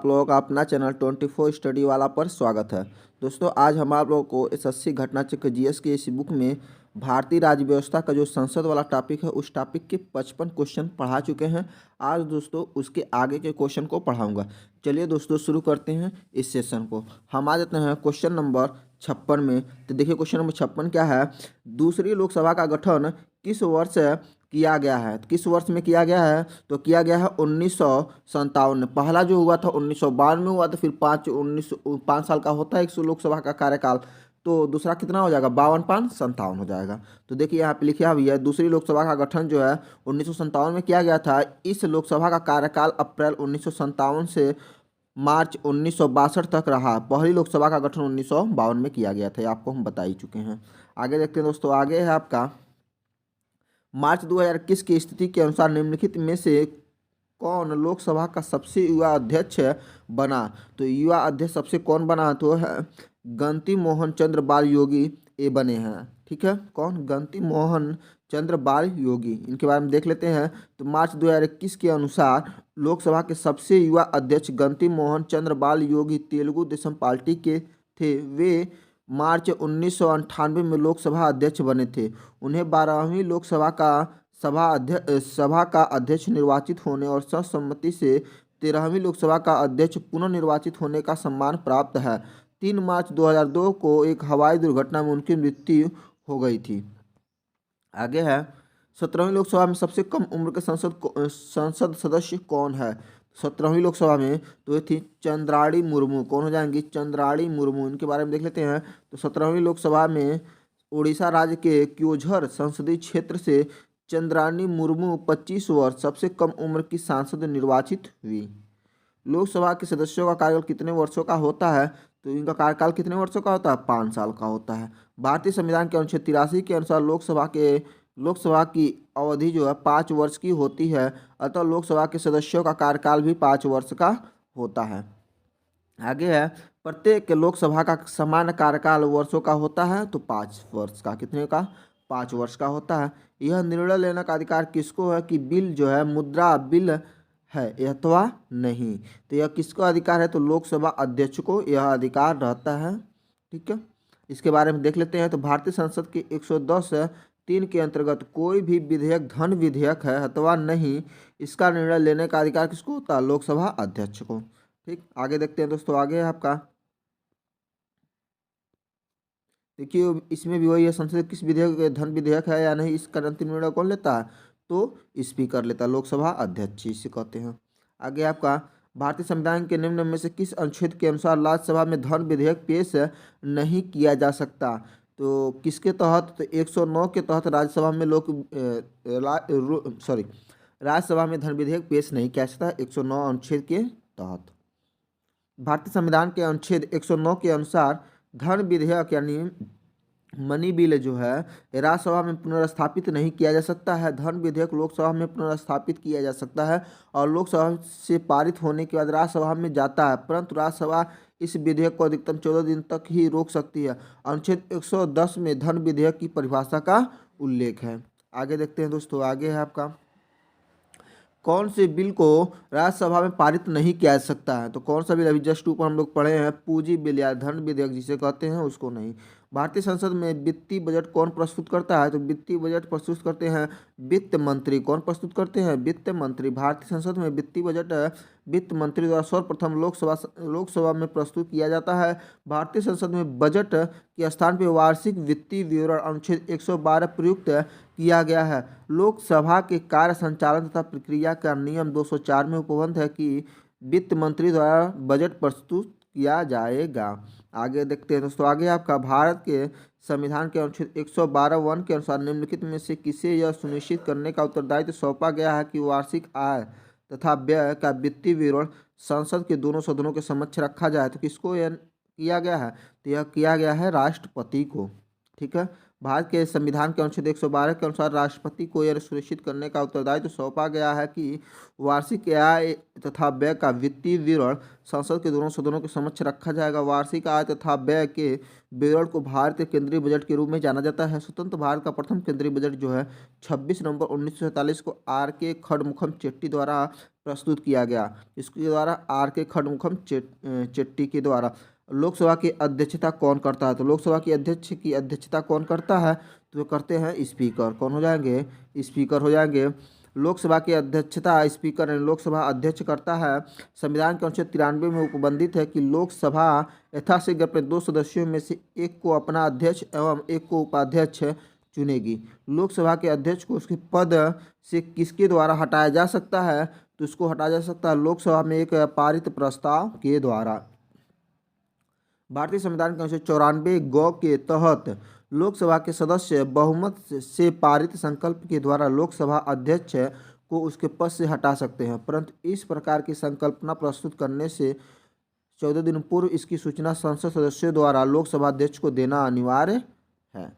लोगों का अपना चैनल 24 स्टडी वाला पर स्वागत है। दोस्तों, आज हम आप लोगों को एसएससी घटना चक्र जीएस की इस बुक में भारतीय राज्य व्यवस्था का जो संसद वाला टॉपिक है उस टॉपिक के 55 क्वेश्चन पढ़ा चुके हैं। आज दोस्तों उसके आगे के क्वेश्चन को पढ़ाऊंगा। चलिए दोस्तों शुरू करते हैं इस सेशन को। हम आ जाते हैं क्वेश्चन नंबर 56 में। तो देखिए क्वेश्चन नंबर 56 क्या है। दूसरी लोकसभा का गठन किस वर्ष किया गया है? किस वर्ष में किया गया है? तो किया गया है 1957 में। पहला जो हुआ था 1952 में हुआ, तो फिर 5 साल का होता है 100 लोकसभा का कार्यकाल। तो दूसरा कितना हो जाएगा? 52 5 57 हो जाएगा। तो देखिए यहाँ पे लिखा भी है दूसरी लोकसभा का गठन जो है 1957 में किया गया था। इस लोकसभा का कार्यकाल अप्रैल 1957 से मार्च 1962 तक रहा। पहली लोकसभा का गठन 1952 में किया गया था, ये आपको हम बता ही चुके हैं। आगे देखते हैं दोस्तों। आगे है आपका मार्च 2021 की स्थिति के अनुसार निम्नलिखित में से कौन लोकसभा का सबसे युवा अध्यक्ष बना? तो युवा अध्यक्ष सबसे कौन बना? तो है गंती मोहन चंद्र बाल योगी, ये बने हैं। ठीक है, कौन? गंती मोहन चंद्र बाल योगी। इनके बारे में देख लेते हैं। तो मार्च 2021 के अनुसार लोकसभा के सबसे युवा अध्यक्ष गंती मोहन चंद्र बाल योगी तेलुगु देशम पार्टी के थे। वे मार्च 1998 में लोकसभा अध्यक्ष बने थे। उन्हें 12वीं लोकसभा का सभा का अध्यक्ष निर्वाचित होने और सर्वसम्मति से 13वीं लोकसभा का अध्यक्ष पुनर्निर्वाचित होने का सम्मान प्राप्त है। 3 मार्च 2002 को एक हवाई दुर्घटना में उनकी मृत्यु हो गई थी। आगे है 17वीं लोकसभा में सबसे कम उम्र के संसद सदस्य कौन है? 17वीं लोकसभा में तो ये थी चंद्राणी मुर्मू। कौन हो जाएंगी? चंद्राणी मुर्मू। इनके बारे में देख लेते हैं। तो 17वीं लोकसभा में उड़ीसा राज्य के क्योझर संसदीय क्षेत्र से चंद्राणी मुर्मू 25 वर्ष सबसे कम उम्र की सांसद निर्वाचित हुई। लोकसभा के सदस्यों का कार्यकाल कितने वर्षों का होता है? तो इनका कार्यकाल कितने वर्षों का होता है? 5 साल का होता है। भारतीय संविधान के अनुच्छेद 83 के अनुसार लोकसभा की अवधि जो है 5 वर्ष की होती है। अतः लोकसभा के सदस्यों का कार्यकाल भी 5 वर्ष का होता है। आगे है प्रत्येक लोकसभा का सामान्य कार्यकाल वर्षों का होता है। तो 5 वर्ष का। कितने का? 5 वर्ष का होता है। यह निर्णय लेने का अधिकार किसको है कि बिल जो है मुद्रा बिल है अथवा नहीं? तो यह किसको अधिकार है? तो लोकसभा अध्यक्ष को यह अधिकार रहता है। ठीक है, इसके बारे में देख लेते हैं। तो भारतीय संसद के 110(3) के अंतर्गत कोई भी विधेयक धन विधेयक है अथवा नहीं, इसका निर्णय लेने का अधिकार किसको होता है? लोकसभा अध्यक्ष को। ठीक, आगे देखते हैं दोस्तों। आगे है आपका देखिए इसमें भी वही है, संसद किस विधेयक धन विधेयक है या नहीं, इसका अंतिम निर्णय कौन लेता है? तो स्पीकर लेता है, लोकसभा अध्यक्ष इसे कहते हैं। आगे आपका भारतीय संविधान के निम्न में से किस अनुच्छेद के अनुसार राज्यसभा में धन विधेयक पेश नहीं किया जा सकता? तो किसके तहत? तो 109 के तहत राज्यसभा में राज्यसभा में धन विधेयक पेश नहीं किया जा सकता। 109 अनुच्छेद के तहत भारतीय संविधान के अनुच्छेद 109 के अनुसार धन विधेयक यानी मनी बिल जो है राज्यसभा में पुनर्स्थापित नहीं किया जा सकता है। धन विधेयक लोकसभा में पुनर्स्थापित किया जा सकता है और लोकसभा से पारित होने के बाद राज्यसभा में जाता है, परंतु राज्यसभा इस विधेयक को अधिकतम 14 दिन तक ही रोक सकती है। अनुच्छेद 110 में धन विधेयक की परिभाषा का उल्लेख है। आगे देखते हैं दोस्तों। आगे है आपका कौन से बिल को राज्यसभा में पारित नहीं किया जा सकता है? तो कौन सा बिल? अभी जस्ट ऊपर हम लोग पढ़े हैं, पूंजी बिल या धन विधेयक जिसे कहते हैं, उसको नहीं। भारतीय संसद में वित्तीय बजट कौन प्रस्तुत करता है? तो वित्तीय बजट प्रस्तुत करते हैं वित्त मंत्री। कौन प्रस्तुत करते हैं? वित्त मंत्री। भारतीय संसद में वित्तीय बजट वित्त मंत्री द्वारा सर्वप्रथम लोकसभा में प्रस्तुत किया जाता है। भारतीय संसद में बजट के स्थान पर वार्षिक वित्तीय विवरण अनुच्छेद 112 प्रयुक्त किया गया है। लोकसभा के कार्य संचालन तथा प्रक्रिया का नियम 204 में उपबंध है कि वित्त मंत्री द्वारा बजट प्रस्तुत किया जाएगा। आगे देखते हैं दोस्तों। आगे आपका भारत के संविधान के अनुच्छेद 112(1) के अनुसार निम्नलिखित में से किसे यह सुनिश्चित करने का उत्तरदायित्व सौंपा गया है कि वार्षिक आय तथा व्यय का वित्तीय विवरण संसद के दोनों सदनों के समक्ष रखा जाए? तो किसको यह किया गया है? तो यह किया गया है राष्ट्रपति को। ठीक है। भारत के संविधान के अनुच्छेद 112 के अनुसार राष्ट्रपति को यह सुनिश्चित करने का उत्तरदायित्व सौंपा गया है कि वार्षिक आय तथा व्यय का वित्तीय विवरण संसद के दोनों सदनों के समक्ष रखा जाएगा। वार्षिक आय तथा व्यय के विवरण को भारत के केंद्रीय बजट के रूप में जाना जाता है। स्वतंत्र भारत का प्रथम केंद्रीय बजट जो है 26 नवंबर 1947 को R.K. खडमुखम चेट्टी द्वारा प्रस्तुत किया गया। इसके द्वारा R.K. खडमुखम चेट्टी के द्वारा लोकसभा की अध्यक्षता कौन करता है? तो लोकसभा की अध्यक्षता कौन करता है? तो करते हैं स्पीकर। कौन हो जाएंगे? स्पीकर हो जाएंगे। लोकसभा की अध्यक्षता स्पीकर यानी लोकसभा अध्यक्ष करता है। संविधान के अनुच्छेद 93 में उपबंधित है कि लोकसभा यथाशीघ्र अपने 2 सदस्यों में से एक को अपना अध्यक्ष एवं एक को उपाध्यक्ष चुनेगी। लोकसभा के अध्यक्ष को उसके पद से किसके द्वारा हटाया जा सकता है? तो इसको हटाया जा सकता है लोकसभा में एक पारित प्रस्ताव के द्वारा। भारतीय संविधान के अनुच्छेद 94 ग के तहत लोकसभा के सदस्य बहुमत से पारित संकल्प के द्वारा लोकसभा अध्यक्ष को उसके पद से हटा सकते हैं, परंतु इस प्रकार की संकल्पना प्रस्तुत करने से 14 दिन पूर्व इसकी सूचना संसद सदस्यों द्वारा लोकसभा अध्यक्ष को देना अनिवार्य है।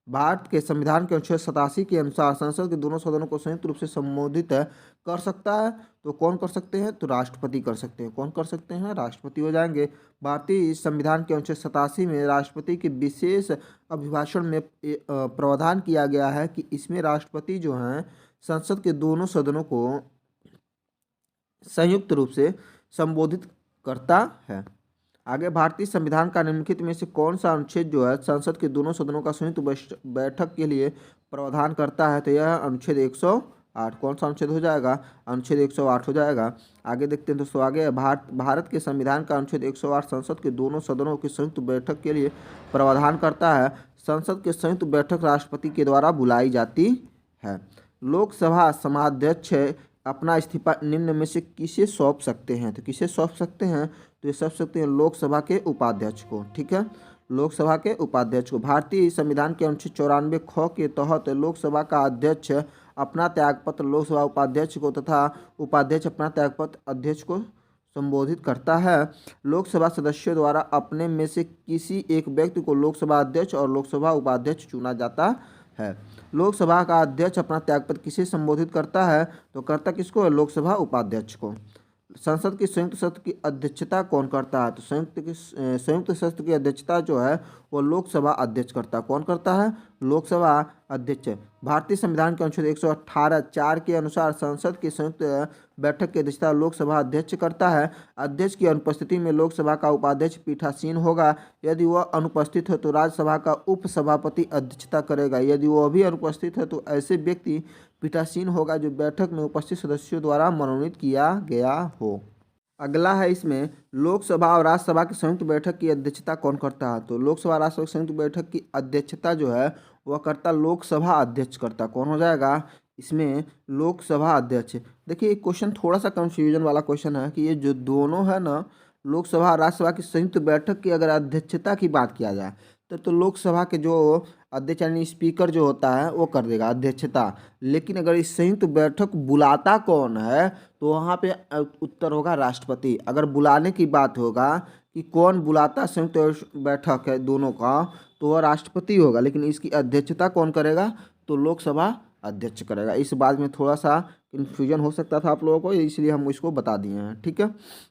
भारत के संविधान के अनुच्छेद 87 के अनुसार संसद के दोनों सदनों को संयुक्त रूप से संबोधित कर सकता है। तो कौन कर सकते हैं? तो राष्ट्रपति कर सकते हैं। कौन कर सकते हैं? राष्ट्रपति हो जाएंगे। भारतीय संविधान के अनुच्छेद 87 में राष्ट्रपति के विशेष अभिभाषण में प्रावधान किया गया है कि इसमें राष्ट्रपति जो हैं संसद के दोनों सदनों को संयुक्त रूप से संबोधित करता है। आगे भारतीय संविधान का निम्नलिखित में से कौन सा अनुच्छेद जो है संसद के दोनों सदनों का संयुक्त बैठक के लिए प्रावधान करता है? तो यह अनुच्छेद 108। कौन सा अनुच्छेद हो जाएगा? अनुच्छेद 108 हो जाएगा। आगे देखते हैं दोस्तों। आगे भारत के संविधान का अनुच्छेद 108 संसद के दोनों सदनों की संयुक्त बैठक के लिए प्रावधान करता है। संसद की संयुक्त बैठक राष्ट्रपति के द्वारा बुलाई जाती है। लोकसभा सभाध्यक्ष अपना इस्तीफा निम्न में से किसे सौंप सकते हैं? तो किसे सौंप सकते हैं? तो ये सौंप सकते हैं लोकसभा के उपाध्यक्ष को। ठीक है, लोकसभा के उपाध्यक्ष को। भारतीय संविधान के अनुच्छेद 94 ख के तहत लोकसभा का अध्यक्ष अपना त्यागपत्र लोकसभा उपाध्यक्ष को तथा उपाध्यक्ष अपना त्यागपत्र अध्यक्ष को संबोधित करता है। लोकसभा सदस्यों द्वारा अपने में से किसी एक व्यक्ति को लोकसभा अध्यक्ष और लोकसभा उपाध्यक्ष चुना जाता है। लोकसभा का अध्यक्ष अपना त्यागपत्र किसे संबोधित करता है? तो करता किसको? लोकसभा उपाध्यक्ष को। संसद की संयुक्त सत्र की अध्यक्षता कौन करता है? तो संयुक्त सत्र की अध्यक्षता जो है वो लोकसभा अध्यक्ष करता है। कौन करता है? लोकसभा अध्यक्ष। भारतीय संविधान के अनुच्छेद 118 4 के अनुसार संसद की संयुक्त बैठक की अध्यक्षता लोकसभा अध्यक्ष करता है। अध्यक्ष की अनुपस्थिति में लोकसभा का उपाध्यक्ष पीठासीन होगा। यदि वह अनुपस्थित है तो राज्यसभा का उपसभापति अध्यक्षता करेगा। यदि वह भी अनुपस्थित है तो ऐसे व्यक्ति पीठासीन होगा जो बैठक में उपस्थित सदस्यों द्वारा मनोनीत किया गया हो। अगला है इसमें लोकसभा और राज्यसभा की संयुक्त बैठक की अध्यक्षता कौन करता है? तो लोकसभा राज्यसभा की संयुक्त बैठक की अध्यक्षता जो है वह करता लोकसभा अध्यक्ष करता। कौन हो जाएगा इसमें? लोकसभा अध्यक्ष। देखिए क्वेश्चन थोड़ा सा कंफ्यूजन वाला क्वेश्चन है कि ये जो दोनों है ना लोकसभा और राज्यसभा की संयुक्त बैठक की अगर अध्यक्षता की बात किया जाए तो लोकसभा के जो अध्यक्ष यानी स्पीकर जो होता है वो कर देगा अध्यक्षता। लेकिन अगर इस संयुक्त बैठक बुलाता कौन है तो वहाँ पे उत्तर होगा राष्ट्रपति। अगर बुलाने की बात होगा कि कौन बुलाता संयुक्त बैठक है दोनों का तो वह राष्ट्रपति होगा, लेकिन इसकी अध्यक्षता कौन करेगा? तो लोकसभा अध्यक्ष करेगा। इस बात में थोड़ा सा कन्फ्यूजन हो सकता था आप लोगों को, इसलिए हम इसको बता दिए हैं। ठीक है,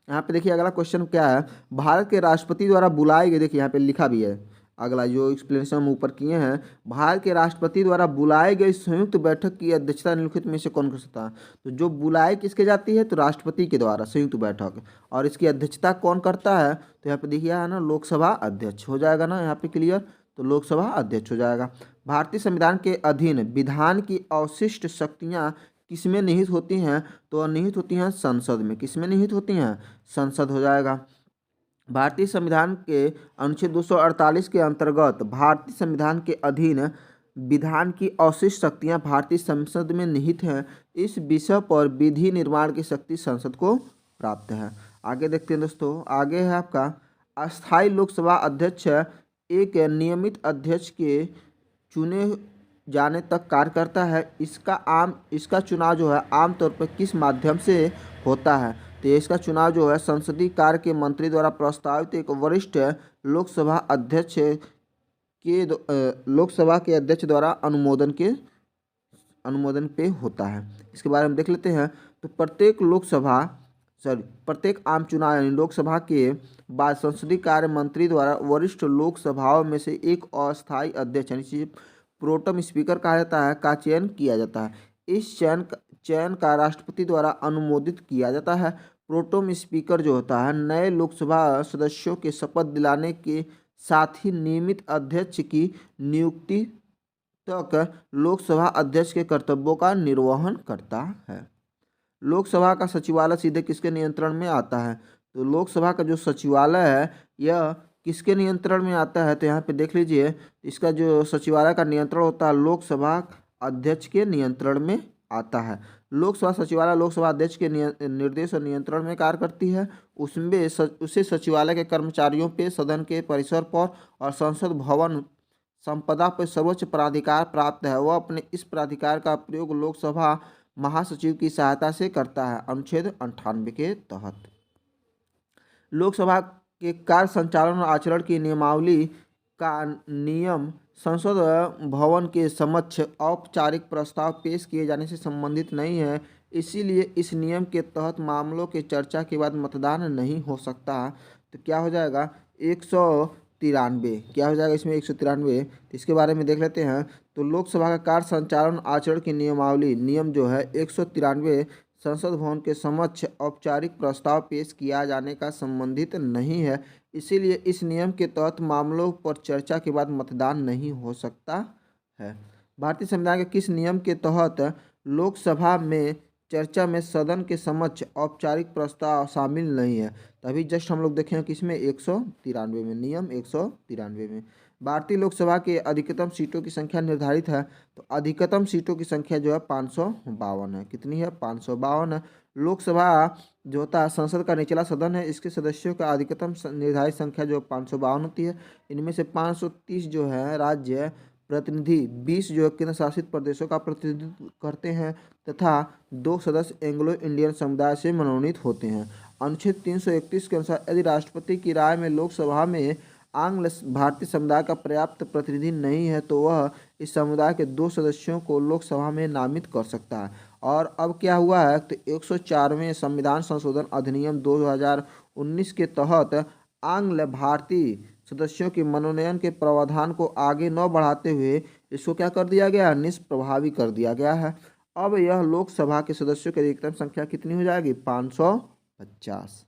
यहाँ पे देखिए अगला क्वेश्चन क्या है। भारत के राष्ट्रपति द्वारा बुलाए गए, देखिए यहाँ पे लिखा भी है अगला जो एक्सप्लेनेशन हम ऊपर किए हैं, भारत के राष्ट्रपति द्वारा बुलाए गए संयुक्त बैठक की अध्यक्षता निम्नलिखित में से कौन कर सकता है? तो जो बुलाए किसके जाती है? तो राष्ट्रपति के द्वारा संयुक्त बैठक। और इसकी अध्यक्षता कौन करता है? तो यहाँ पे देखिए है ना लोकसभा अध्यक्ष हो जाएगा ना यहाँ पे क्लियर, तो लोकसभा अध्यक्ष हो जाएगा। भारतीय संविधान के अधीन विधान की अवशिष्ट शक्तियाँ किसमें निहित होती हैं? तो निहित होती हैं संसद में। किसमें निहित होती हैं? संसद हो जाएगा। भारतीय संविधान के अनुच्छेद 248 के अंतर्गत भारतीय संविधान के अधीन विधान की अवशिष्ट शक्तियां भारतीय संसद में निहित हैं। इस विषय पर विधि निर्माण की शक्ति संसद को प्राप्त है। आगे देखते हैं दोस्तों, आगे है आपका अस्थायी लोकसभा अध्यक्ष एक नियमित अध्यक्ष के चुने जाने तक कार्य करता है। इसका चुनाव जो है आमतौर पर किस माध्यम से होता है? तो इसका चुनाव जो है संसदीय कार्य के मंत्री द्वारा प्रस्तावित एक वरिष्ठ लोकसभा अध्यक्ष लोकसभा के अध्यक्ष द्वारा अनुमोदन पे होता है। इसके बारे में देख लेते हैं। तो प्रत्येक आम चुनाव यानी लोकसभा के बाद संसदीय कार्य मंत्री द्वारा वरिष्ठ लोकसभाओं में से एक अस्थायी अध्यक्ष यानी जिसे प्रोटम स्पीकर कहा जाता है का चयन किया जाता है। इस चयन का राष्ट्रपति द्वारा अनुमोदित किया जाता है। प्रोटम स्पीकर जो होता है नए लोकसभा सदस्यों के शपथ दिलाने के साथ ही नियमित अध्यक्ष की नियुक्ति तक लोकसभा अध्यक्ष के कर्तव्यों का निर्वहन करता है। लोकसभा का सचिवालय सीधे किसके नियंत्रण में आता है? तो लोकसभा का जो सचिवालय है यह किसके नियंत्रण में आता है? तो यहाँ पे देख लीजिए, इसका जो सचिवालय का नियंत्रण होता है लोकसभा अध्यक्ष के नियंत्रण में आता है। लोकसभा सचिवालय लोकसभा अध्यक्ष के निर्देश और नियंत्रण में कार्य करती है। उसे सचिवालय के कर्मचारियों पे, सदन के परिसर पर और संसद भवन संपदा पर सर्वोच्च प्राधिकार प्राप्त है। वह अपने इस प्राधिकार का प्रयोग लोकसभा महासचिव की सहायता से करता है। अनुच्छेद 98 के तहत लोकसभा के कार्य संचालन और आचरण की नियमावली का नियम संसद भवन के समक्ष औपचारिक प्रस्ताव पेश किए जाने से संबंधित नहीं है। इसीलिए इस नियम के तहत मामलों के चर्चा के बाद मतदान नहीं हो सकता। तो क्या हो जाएगा? 193। क्या हो जाएगा इसमें? 193। तो इसके बारे में देख लेते हैं। तो लोकसभा का कार्य संचालन आचरण की नियमावली नियम जो है 193 संसद भवन के समक्ष औपचारिक प्रस्ताव पेश किया जाने का संबंधित नहीं है। इसीलिए इस नियम के तहत मामलों पर चर्चा के बाद मतदान नहीं हो सकता है। भारतीय संविधान के किस नियम के तहत लोकसभा में चर्चा में सदन के समक्ष औपचारिक प्रस्ताव शामिल नहीं है? तभी जस्ट हम लोग देखें कि इसमें 193 में, नियम 193 में भारतीय लोकसभा के अधिकतम सीटों की संख्या निर्धारित है। तो अधिकतम सीटों की संख्या जो है 552 है। कितनी है? 552 है। लोकसभा जो होता है संसद का निचला सदन है। इसके सदस्यों का अधिकतम निर्धारित संख्या जो 552 होती है। इनमें से 530 जो है राज्य प्रतिनिधि, 20 जो है केंद्र शासित प्रदेशों का प्रतिनिधित्व करते हैं तथा 2 सदस्य एंग्लो इंडियन समुदाय से मनोनीत होते हैं। अनुच्छेद 331 के अनुसार यदि राष्ट्रपति की राय में लोकसभा में आंग्ल भारतीय समुदाय का पर्याप्त प्रतिनिधि नहीं है तो वह इस समुदाय के 2 सदस्यों को लोकसभा में नामित कर सकता है। और अब क्या हुआ है? तो 104वें संविधान संशोधन अधिनियम 2019 के तहत आंग्ल भारतीय सदस्यों के मनोनयन के प्रावधान को आगे न बढ़ाते हुए इसको क्या कर दिया गया? निष्प्रभावी कर दिया गया है। अब यह लोकसभा के सदस्यों की अधिकतम संख्या कितनी हो जाएगी? 550।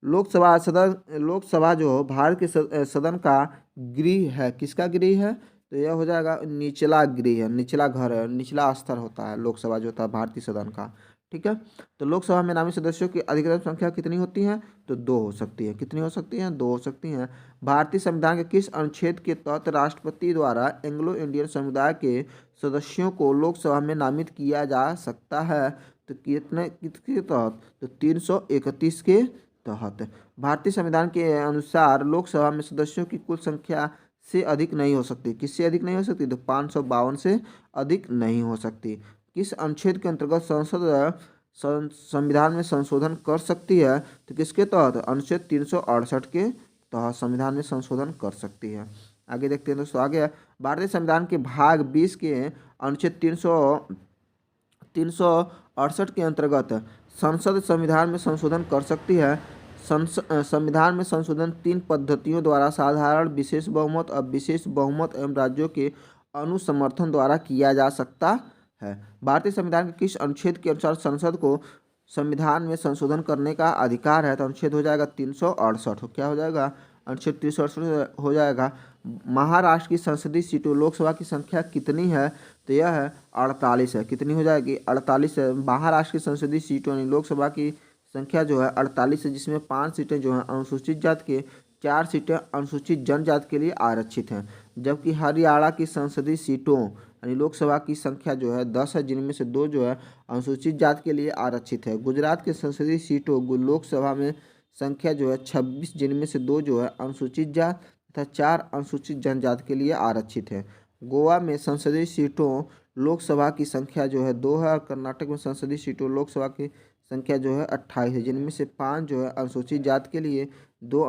लोकसभा जो भारत के सदन का गृह है, किसका गृह है? तो यह हो जाएगा निचला गृह है, निचला घर है, निचला स्तर होता है लोकसभा जो होता है भारतीय सदन का। ठीक है। तो लोकसभा में नामित सदस्यों की अधिकतम संख्या कितनी होती है? तो 2 हो सकती है। कितनी हो सकती हैं? 2 हो सकती हैं। भारतीय संविधान के किस अनुच्छेद के तहत राष्ट्रपति द्वारा एंग्लो इंडियन समुदाय के सदस्यों को लोकसभा में नामित किया जा सकता है? तो किसके तहत? तो 331 के तहत। भारतीय संविधान के अनुसार लोकसभा में सदस्यों की कुल संख्या से अधिक नहीं हो सकती। किससे अधिक नहीं हो सकती? तो 552 से अधिक नहीं हो सकती। किस अनुच्छेद के अंतर्गत संसद संविधान में संशोधन कर सकती है? तो किसके तहत? अनुच्छेद 368 के तहत संविधान में संशोधन कर सकती है। आगे देखते हैं दोस्तों। आगे भारतीय संविधान के भाग 20 के अनुच्छेद 368 के अंतर्गत संसद संविधान में संशोधन कर सकती है। संविधान में संशोधन 3 पद्धतियों द्वारा साधारण, विशेष बहुमत और विशेष बहुमत एवं राज्यों के अनुसमर्थन द्वारा किया जा सकता है। भारतीय संविधान के किस अनुच्छेद के अनुसार संसद को संविधान में संशोधन करने का अधिकार है? तो अनुच्छेद हो जाएगा 368। क्या हो जाएगा? अनुच्छेद 368 हो जाएगा। महाराष्ट्र की संसदीय सीटों लोकसभा की संख्या कितनी है? तो यह है 48 है। कितनी हो जाएगी? 48 है। महाराष्ट्र की संसदीय सीटों यानी लोकसभा की संख्या जो है 48 है, जिसमें 5 सीटें जो हैं अनुसूचित जाति के, 4 सीटें अनुसूचित जनजाति के लिए आरक्षित हैं। जबकि हरियाणा की संसदीय सीटों यानी लोकसभा की संख्या जो है 10 है, जिनमें से 2 जो है अनुसूचित जाति के लिए आरक्षित है। गुजरात की संसदीय सीटों लोकसभा में संख्या जो है 26, जिनमें से 2 जो है अनुसूचित जाति तथा 4 अनुसूचित जनजाति के लिए आरक्षित है। गोवा में संसदीय सीटों लोकसभा की संख्या जो है 2 है और कर्नाटक में संसदीय सीटों लोकसभा की संख्या जो है 28 है, जिनमें से 5 जो है अनुसूचित जाति के लिए, 2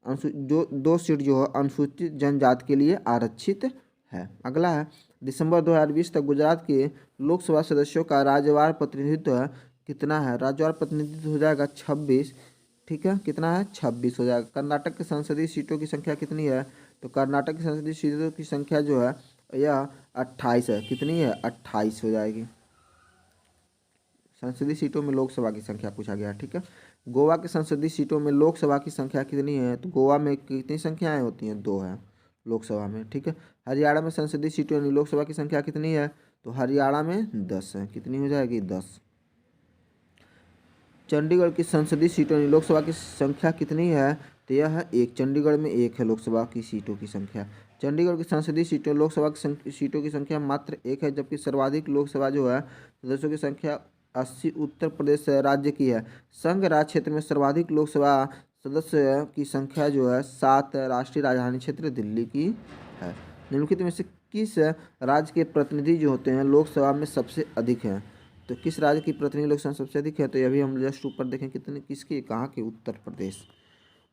जो 2 सीट जो है अनुसूचित जनजाति के लिए आरक्षित है। अगला है दिसंबर 2020 तक गुजरात के लोकसभा सदस्यों का राज्यवार प्रतिनिधित्व कितना है। राज्यवार प्रतिनिधित्व हो जाएगा 26। ठीक है, कितना है 26 हो जाएगा। कर्नाटक के संसदीय सीटों की संख्या कितनी है, तो कर्नाटक की संसदीय सीटों की संख्या जो है यह 28 है। कितनी है 28 हो जाएगी। संसदीय सीटों में लोकसभा की संख्या पूछा गया। ठीक है, गोवा के संसदीय सीटों में लोकसभा की संख्या कितनी है, तो गोवा में कितनी संख्याएं होती हैं, 2 है लोकसभा में। ठीक है, हरियाणा में संसदीय सीटों यानी लोकसभा की संख्या कितनी है, तो हरियाणा में 10 है। कितनी हो जाएगी 10। चंडीगढ़ की संसदीय सीटों यानी लोकसभा की संख्या कितनी है, तो यह है 1। चंडीगढ़ में 1 है लोकसभा की सीटों की संख्या। चंडीगढ़ की संसदीय सीटों लोकसभा की सीटों की संख्या मात्र 1 है, जबकि सर्वाधिक लोकसभा जो है सदस्यों की संख्या 80 उत्तर प्रदेश राज्य की है। संघ राज्य क्षेत्र में सर्वाधिक लोकसभा सदस्य की संख्या जो है 7 राष्ट्रीय राजधानी क्षेत्र दिल्ली की है। निम्नलिखित में से किस राज्य के प्रतिनिधि जो होते हैं लोकसभा में सबसे अधिक हैं, तो किस राज्य की प्रतिनिधि लोकसभा सबसे अधिक है, तो यह भी हम जस्ट ऊपर देखें कितने किसके कहाँ के, उत्तर प्रदेश।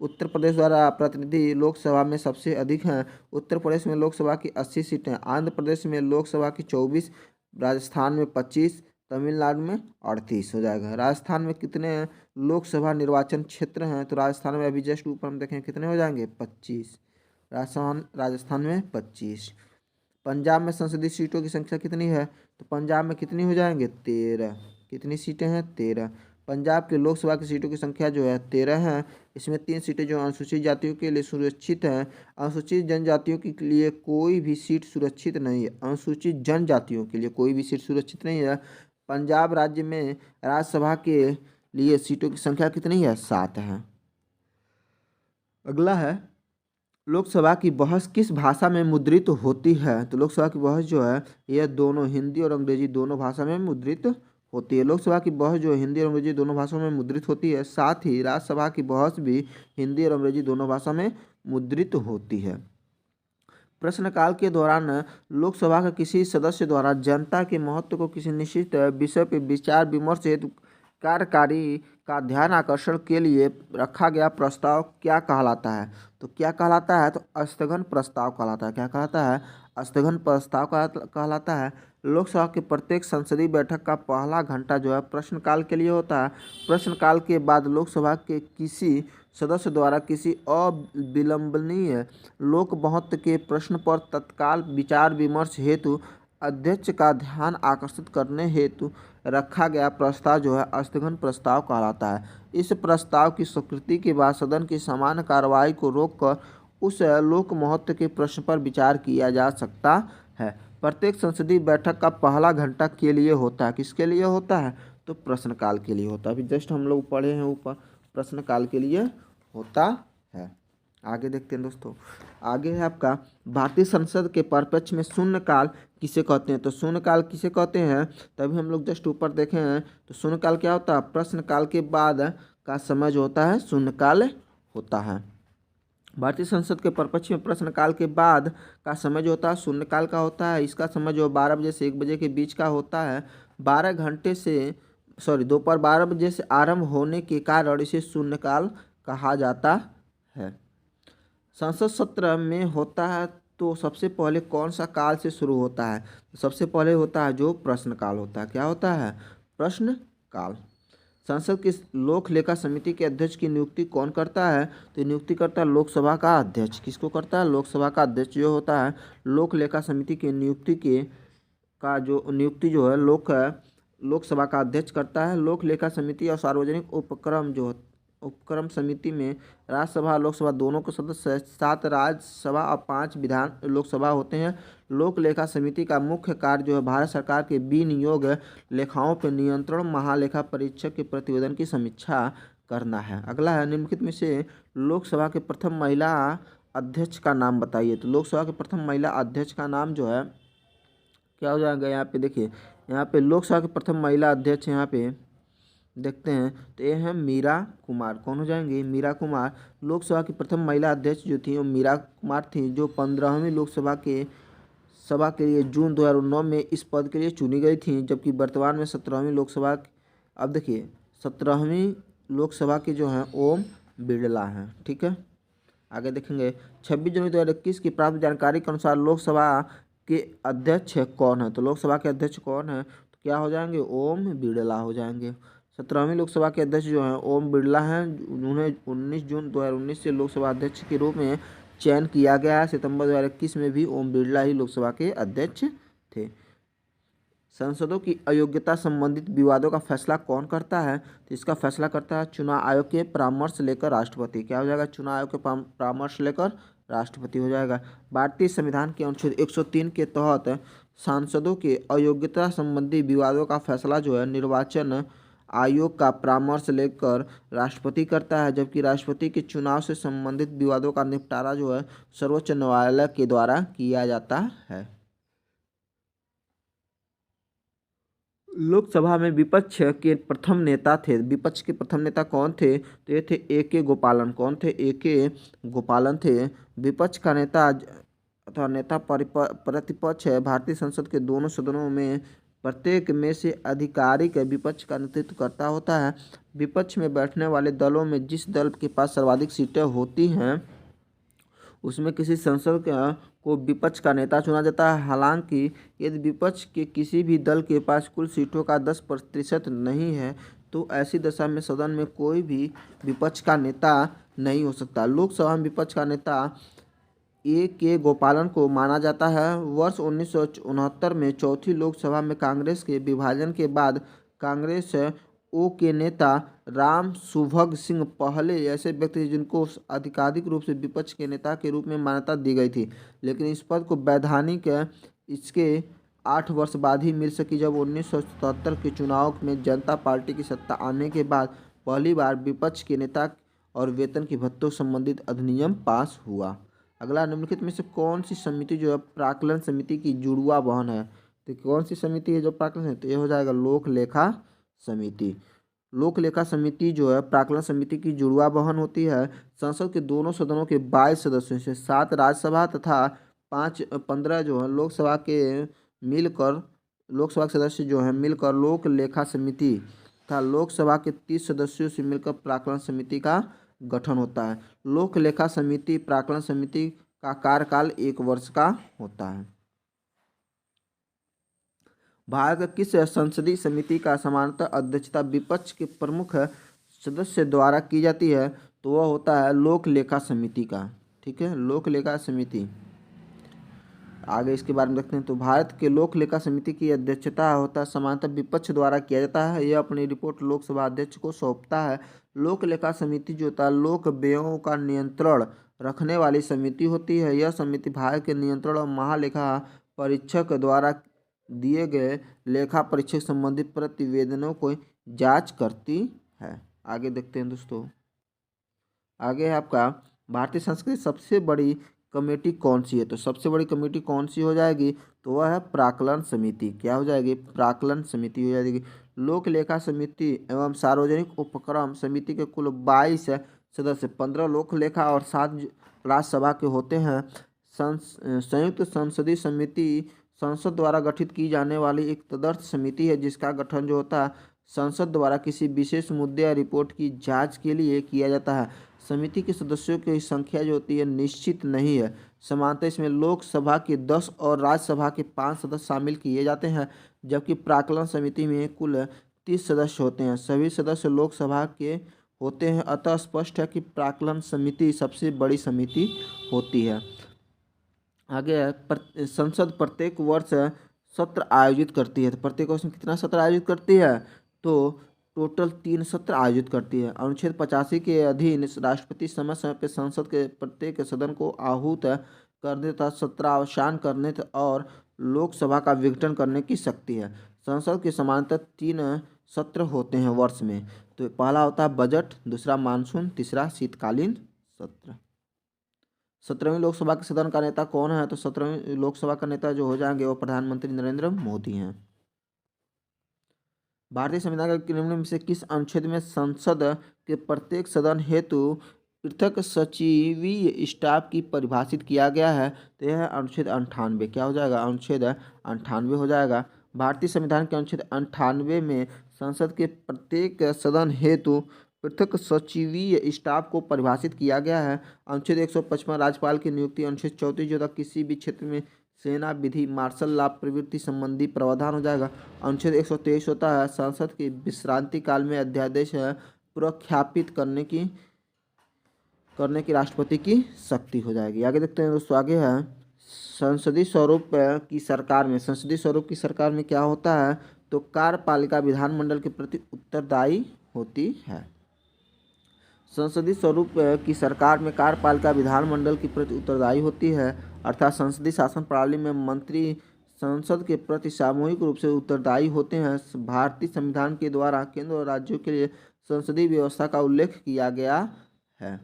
उत्तर प्रदेश द्वारा प्रतिनिधि लोकसभा में सबसे अधिक हैं। उत्तर प्रदेश में लोकसभा की 80 सीटें, आंध्र प्रदेश में लोकसभा की 24, राजस्थान में 25, तमिलनाडु में 38 हो जाएगा। राजस्थान में कितने लोकसभा निर्वाचन क्षेत्र हैं, तो राजस्थान में अभी जस्ट ऊपर हम देखें कितने हो जाएंगे 25। राजस्थान में 25। पंजाब में संसदीय सीटों की संख्या कितनी है, तो पंजाब में कितनी हो जाएंगे 13। कितनी सीटें हैं 13। पंजाब के लोकसभा की सीटों की संख्या जो है 13 है। इसमें 3 सीटें जो अनुसूचित जातियों के लिए सुरक्षित हैं। अनुसूचित जनजातियों के लिए कोई भी सीट सुरक्षित नहीं है। अनुसूचित जनजातियों के लिए कोई भी सीट सुरक्षित नहीं है। पंजाब राज्य में राज्यसभा के लिए सीटों की संख्या कितनी है 7 है। अगला है लोकसभा की बहस किस भाषा में मुद्रित होती है, तो लोकसभा की बहस जो है यह दोनों हिंदी और अंग्रेजी दोनों भाषा में मुद्रित होती है। लोकसभा की बहस जो हिंदी और अंग्रेजी दोनों भाषाओं में मुद्रित होती है। साथ ही राज्यसभा की बहस भी हिंदी और अंग्रेजी दोनों भाषा में मुद्रित होती है। प्रश्नकाल के दौरान लोकसभा के किसी सदस्य द्वारा जनता के महत्व को किसी निश्चित विषय पर विचार विमर्श हेतु कार्यकारी का ध्यान आकर्षण के लिए रखा गया प्रस्ताव क्या कहलाता है, तो क्या कहलाता है, तो स्थगन प्रस्ताव कहलाता है। क्या कहलाता है, स्थगन प्रस्ताव कहलाता है। लोकसभा के प्रत्येक संसदीय बैठक का पहला घंटा जो है प्रश्नकाल के लिए होता है। प्रश्नकाल के बाद लोकसभा के किसी सदस्य द्वारा किसी अविलंबनीय लोक महत्व के प्रश्न पर तत्काल विचार विमर्श हेतु अध्यक्ष का ध्यान आकर्षित करने हेतु रखा गया प्रस्ताव जो है स्थगन प्रस्ताव कहलाता है। इस प्रस्ताव की स्वीकृति के बाद सदन की सामान्य कार्रवाई को रोककर उस लोक महत्व के प्रश्न पर विचार किया जा सकता है। प्रत्येक संसदीय बैठक का पहला घंटा के लिए होता है। किसके लिए होता है, तो प्रश्नकाल के लिए होता है। अभी जस्ट हम लोग पढ़े हैं ऊपर प्रश्नकाल के लिए होता है। आगे देखते हैं दोस्तों। आगे है आपका भारतीय संसद के परिप्रेक्ष्य में शून्यकाल किसे कहते हैं, तो शून्यकाल किसे कहते हैं, तभी हम लोग जस्ट ऊपर देखे हैं। तो शून्यकाल क्या होता है, प्रश्नकाल के बाद का समय जो होता है शून्यकाल होता है। भारतीय संसद के परिप्रेक्ष्य में प्रश्नकाल के बाद का समय जो होता है शून्यकाल का होता है। इसका समय जो 12 बजे से 1 बजे के बीच का होता है। 12 घंटे से दोपहर 12 बजे से आरंभ होने के कारण इसे शून्यकाल कहा जाता है। संसद सत्र में होता है तो सबसे पहले कौन सा काल से शुरू होता है, तो सबसे पहले होता है जो प्रश्नकाल होता है। क्या होता है, प्रश्नकाल। संसद की लोक लेखा समिति के अध्यक्ष की नियुक्ति कौन करता है, तो नियुक्ति करता है लोकसभा का अध्यक्ष। किसको करता है, लोकसभा का अध्यक्ष जो होता है लोक लेखा समिति के नियुक्ति जो है लोकसभा का अध्यक्ष करता है। लोक लेखा समिति और सार्वजनिक उपक्रम समिति में राज्यसभा लोकसभा दोनों के सदस्य 7 राज्यसभा और 5 विधान लोकसभा होते हैं। लोक लेखा समिति का मुख्य कार्य जो है भारत सरकार के विनियोग लेखाओं पर नियंत्रण, महालेखा परीक्षक के प्रतिवेदन की समीक्षा करना है। अगला है निम्नलिखित में से लोकसभा के प्रथम महिला अध्यक्ष का नाम बताइए, तो लोकसभा के प्रथम महिला अध्यक्ष का नाम जो है क्या हो जाएगा, यहाँ पे देखिए, यहाँ पे लोकसभा के प्रथम महिला अध्यक्ष यहाँ पे देखते हैं तो ये है मीरा कुमार। कौन हो जाएंगे, मीरा कुमार। लोकसभा की प्रथम महिला अध्यक्ष जो थी वो मीरा कुमार थी, जो 15वीं लोकसभा के लिए जून 2009 में इस पद के लिए चुनी गई थी, जबकि वर्तमान में 17वीं लोकसभा, अब देखिए 17वीं लोकसभा के जो हैं ओम बिरला हैं। ठीक है, आगे देखेंगे 26 जनवरी 2021 की प्राप्त जानकारी के अनुसार लोकसभा के अध्यक्ष कौन है। तो लोकसभा के अध्यक्ष कौन है, तो क्या हो जाएंगे, ओम बिरला हो जाएंगे। 17वीं लोकसभा के अध्यक्ष जो हैं ओम बिरला हैं। उन्हें 19 जून 2019 से लोकसभा अध्यक्ष के रूप में चयन किया गया है। सितंबर 2021 में भी ओम बिरला ही लोकसभा के अध्यक्ष थे। सांसदों की अयोग्यता संबंधित विवादों का फैसला कौन करता है, तो इसका फैसला करता है चुनाव आयोग के परामर्श लेकर राष्ट्रपति। क्या हो जाएगा, चुनाव आयोग के परामर्श लेकर राष्ट्रपति हो जाएगा। भारतीय संविधान के अनुच्छेद 103 के तहत सांसदों के अयोग्यता संबंधी विवादों का फैसला जो है निर्वाचन आयोग का परामर्श लेकर राष्ट्रपति करता है, जबकि राष्ट्रपति के चुनाव से संबंधित विवादों का निपटारा जो है सर्वोच्च न्यायालय के द्वारा किया जाता है। लोकसभा में विपक्ष के प्रथम नेता थे। विपक्ष के प्रथम नेता कौन थे, तो ये थे ए.के. गोपालन। कौन थे, ए.के. गोपालन थे। विपक्ष का नेता अथवा नेता प्रतिपक्ष है। भारतीय संसद के दोनों सदनों में प्रत्येक में से आधिकारिक विपक्ष का नेतृत्व करता होता है। विपक्ष में बैठने वाले दलों में जिस दल के पास सर्वाधिक सीटें होती हैं उसमें किसी सांसद को विपक्ष का नेता चुना जाता है। हालांकि यदि विपक्ष के किसी भी दल के पास कुल सीटों का 10% नहीं है तो ऐसी दशा में सदन में कोई भी विपक्ष का नेता नहीं हो सकता। लोकसभा में विपक्ष का नेता ए.के. गोपालन को माना जाता है। वर्ष 1969 में चौथी लोकसभा में कांग्रेस के विभाजन के बाद कांग्रेस ओ के नेता राम सुभग सिंह पहले ऐसे व्यक्ति थे जिनको आधिकारिक रूप से विपक्ष के नेता के रूप में मान्यता दी गई थी, लेकिन इस पद को वैधानिक इसके 8 वर्ष बाद ही मिल सकी, जब 1977 के चुनाव में जनता पार्टी की सत्ता आने के बाद पहली बार विपक्ष के नेता और वेतन की भत्तों संबंधित अधिनियम पास हुआ। अगला, निम्नलिखित में से कौन सी समिति जो है प्राक्कलन समिति की जुड़वा बहन है। तो कौन सी समिति है जो प्राक्कलन है, तो ये हो जाएगा लोक लेखा समिति। लोक लेखा समिति जो है प्राक्कलन समिति की जुड़वा बहन होती है। संसद के दोनों सदनों के 22 सदस्यों से 7 राज्यसभा तथा 15 जो है लोकसभा के सदस्य जो हैं मिलकर लोक लेखा समिति तथा लोकसभा के 30 सदस्यों से मिलकर प्राक्कलन समिति का गठन होता है। लोक लेखा समिति प्राक्कलन समिति का कार्यकाल 1 वर्ष का होता है। भारत की किस संसदीय समिति का सामान्यतः अध्यक्षता विपक्ष के प्रमुख सदस्य द्वारा की जाती है, तो वह होता है लोक लेखा समिति का। ठीक है, लोक लेखा समिति। आगे इसके बारे में देखते हैं। तो भारत के लोक लेखा समिति की अध्यक्षता होता है सामान्यतः विपक्ष द्वारा किया जाता है। यह अपनी रिपोर्ट लोकसभा अध्यक्ष को सौंपता है। लोक लेखा समिति जो होता है लोक व्ययों का नियंत्रण रखने वाली समिति होती है। यह समिति भारत के नियंत्रण और महालेखा परीक्षक द्वारा दिए गए लेखा परीक्षक संबंधित प्रतिवेदनों को जांच करती है। आगे देखते हैं दोस्तों। आगे है आपका भारतीय संस्कृति सबसे बड़ी कमेटी कौन सी है। तो सबसे बड़ी कमेटी कौन सी हो जाएगी, तो वह है प्राक्कलन समिति। क्या हो जाएगी, प्राक्कलन समिति हो जाएगी। लोक लेखा समिति एवं सार्वजनिक उपक्रम समिति के कुल 22 सदस्य 15 लोक लेखा और 7 राज्यसभा के होते हैं। संयुक्त संसदीय समिति संसद द्वारा गठित की जाने वाली एक तदर्थ समिति है जिसका गठन जो होता है संसद द्वारा किसी विशेष मुद्दे या रिपोर्ट की जांच के लिए किया जाता है। समिति के सदस्यों की संख्या जो होती है निश्चित नहीं है। सामान्यतः इसमें लोकसभा के 10 और राज्यसभा के 5 सदस्य शामिल किए जाते हैं, जबकि प्राक्कलन समिति में कुल 30 सदस्य होते हैं। सभी सदस्य लोकसभा के होते हैं, अतः स्पष्ट है कि प्राक्कलन समिति सबसे बड़ी समिति होती है। आगे संसद प्रत्येक वर्ष सत्र आयोजित करती है। तो प्रत्येक वर्ष में कितना सत्र आयोजित करती है, तो टोटल 3 सत्र आयोजित करती है। अनुच्छेद 85 के अधीन राष्ट्रपति समय समय पर संसद के प्रत्येक सदन को आहूत करने तथा सत्रावसान करने और लोकसभा का विघटन करने की शक्ति है। संसद के सामान्यतः 3 सत्र होते हैं वर्ष में। तो पहला होता है बजट, दूसरा मानसून, तीसरा शीतकालीन सत्र। 17वीं लोकसभा के सदन का नेता कौन है, तो 17वीं लोकसभा का नेता जो हो जाएंगे वो प्रधानमंत्री नरेंद्र मोदी हैं। भारतीय संविधान के निम्न में से किस अनुच्छेद में संसद के प्रत्येक सदन हेतु पृथक सचिवीय स्टाफ की परिभाषित किया गया है, तो यह है अनुच्छेद 98। क्या हो जाएगा, अनुच्छेद 98 हो जाएगा। भारतीय संविधान के अनुच्छेद 98 में संसद के प्रत्येक सदन हेतु पृथक सचिवीय स्टाफ को परिभाषित किया गया है। अनुच्छेद 155 राज्यपाल की नियुक्ति। अनुच्छेद 34 जो था किसी भी क्षेत्र में सेना विधि मार्शल लॉ प्रवृत्ति संबंधी प्रावधान हो जाएगा। अनुच्छेद 123 होता है संसद के विश्रांति काल में अध्यादेश प्रख्यापित करने की राष्ट्रपति की शक्ति हो जाएगी। आगे देखते हैं दोस्तों, आगे है संसदीय स्वरूप की सरकार में। संसदीय स्वरूप की सरकार में क्या होता है, तो कार्यपालिका विधानमंडल के प्रति उत्तरदायी होती है। संसदीय स्वरूप की सरकार में कार्यपालिका विधानमंडल के प्रति उत्तरदायी होती है, अर्थात संसदीय शासन प्रणाली में मंत्री संसद के प्रति सामूहिक रूप से उत्तरदायी होते हैं। भारतीय संविधान के द्वारा केंद्र और राज्यों के लिए संसदीय व्यवस्था का उल्लेख किया गया है।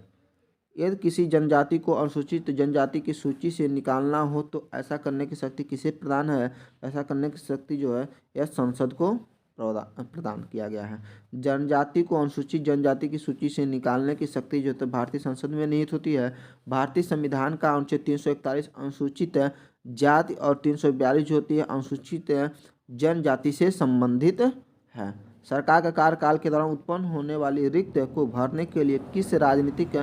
यदि किसी जनजाति को अनुसूचित जनजाति की सूची से निकालना हो तो ऐसा करने की शक्ति किसे प्रदान है, ऐसा करने की शक्ति जो है यह संसद को प्रदान किया गया है। जनजाति को अनुसूचित जनजाति की सूची से निकालने की शक्ति जो तो भारतीय संसद में निहित होती है। भारतीय संविधान का अनुच्छेद 341 अनुसूचित जाति और 342 जो होती है अनुसूचित जनजाति से संबंधित है। सरकार का कार्यकाल के दौरान उत्पन्न होने वाली रिक्त को भरने के लिए किस राजनीतिक